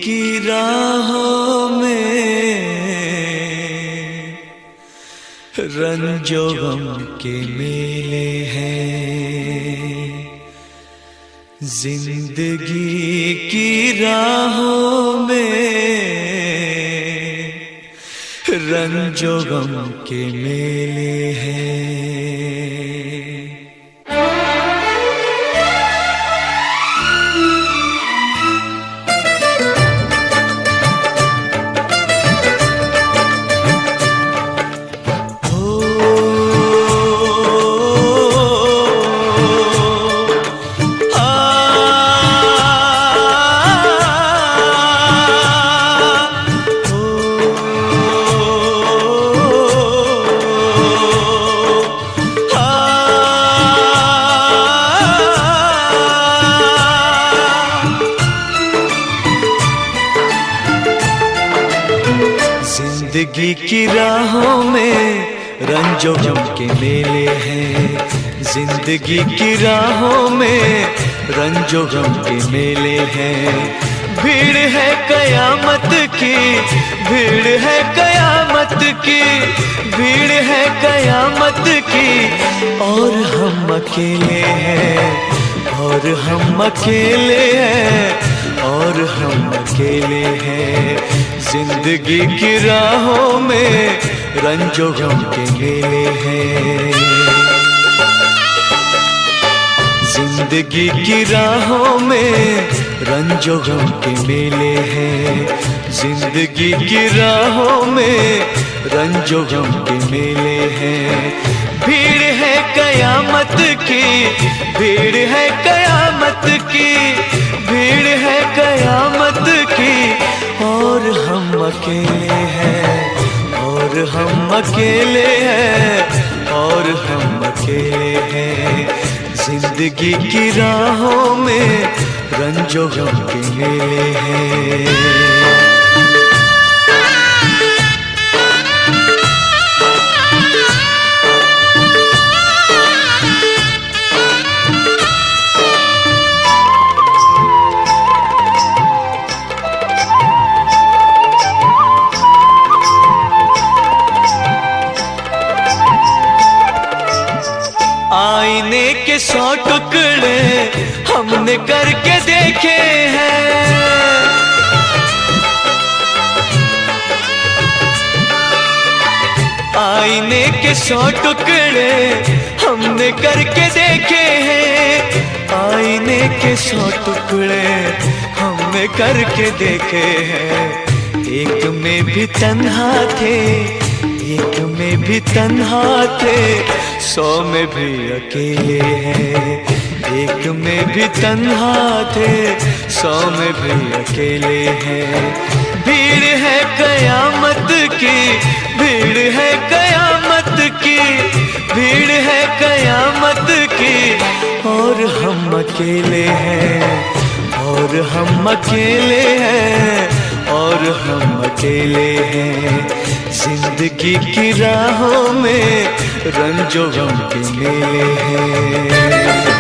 की राहों में रंजो गम के मेले हैं। जिंदगी की राहों में रंजो गम के मेले हैं। जिंदगी की राहों में रंजो गम के मेले हैं। जिंदगी की राहों में रंजो गम के मेले हैं। भीड़ है कयामत की, भीड़ है कयामत की, भीड़ है कयामत की, और हम अकेले हैं, और हम अकेले हैं, और हम अकेले हैं। जिंदगी की राहों में रंजो गम के मेले हैं। जिंदगी की राहों में रंजो गम के मेले हैं। जिंदगी की राहों में रंजो गम के मेले हैं। भीड़ है कयामत की, भीड़ है कयामत की, भीड़ है कयामत की, और हम अकेले हैं, और हम अकेले हैं, और हम अकेले हैं। जिंदगी की राहों में रंजो गम के मेले हैं। आईने के 100 टुकड़े हमने करके देखे हैं। आईने के 100 टुकड़े हमने करके देखे हैं। आईने के 100 टुकड़े हमने करके देखे हैं। एक में भी तन्हा थे, एक में भी तन्हा थे, 100 में भी अकेले हैं। एक में भी तन्हा थे, 100 में भी अकेले हैं। भीड़ है कयामत की, भीड़ है कयामत की, भीड़ है कयामत की, और हम अकेले हैं, और हम अकेले हैं, और हम अकेले हैं। जिंदगी की राहों में रंजो गम के मेले हैं।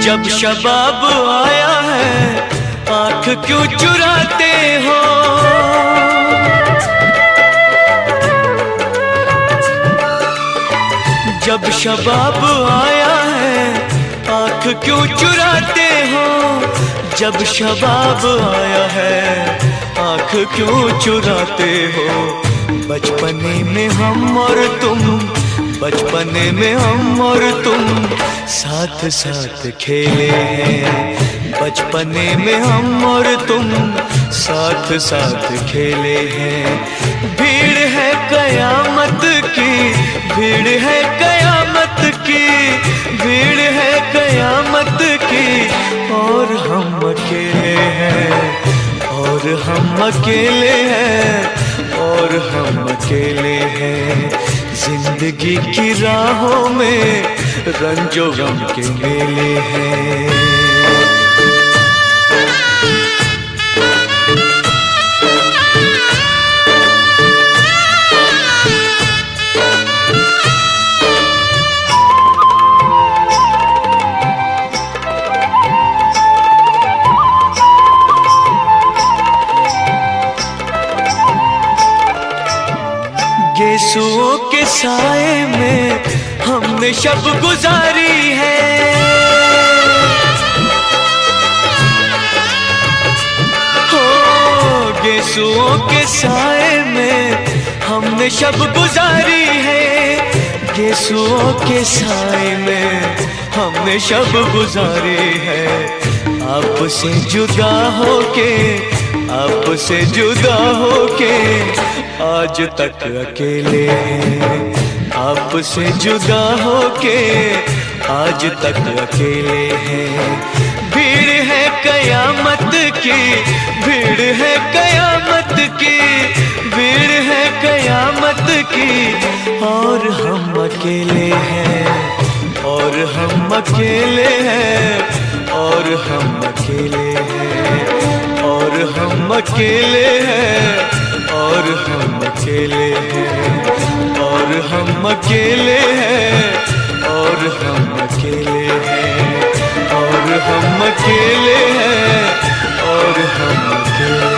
जब शबाब आया है आँख क्यों चुराते हो। जब शबाब आया है आँख क्यों चुराते हो। जब शबाब आया है आँख क्यों चुराते हो। बचपने में हम और तुम, बचपने में हम और तुम साथ साथ खेले हैं। बचपने में हम और तुम साथ साथ खेले हैं। भीड़ है कयामत की, भीड़ है कयामत की, भीड़ है कयामत की, और हम अकेले हैं, और हम अकेले हैं, और हम अकेले हैं। जिंदगी की राहों में रंजो गम के मेले हैं। यीशुओं के साए में हमने शब गुजारी है, हो यीशुओं के साए में हमने शब गुजारी है। यीशुओं के साए में हमने शब गुजारी है। आपसे जुदा होके, आपसे जुदा होके आज तक अकेले हैं। आपसे जुदा होके आज तक अकेले हैं। भीड़ है कयामत की, भीड़ है कयामत की, भीड़ है कयामत की, और हम अकेले हैं, और हम अकेले हैं, और हम अकेले हैं, और हम अकेले हैं, और हम अकेले हैं, और हम अकेले हैं, और हम अकेले हैं, और हम अकेले हैं, और हम अकेले हैं।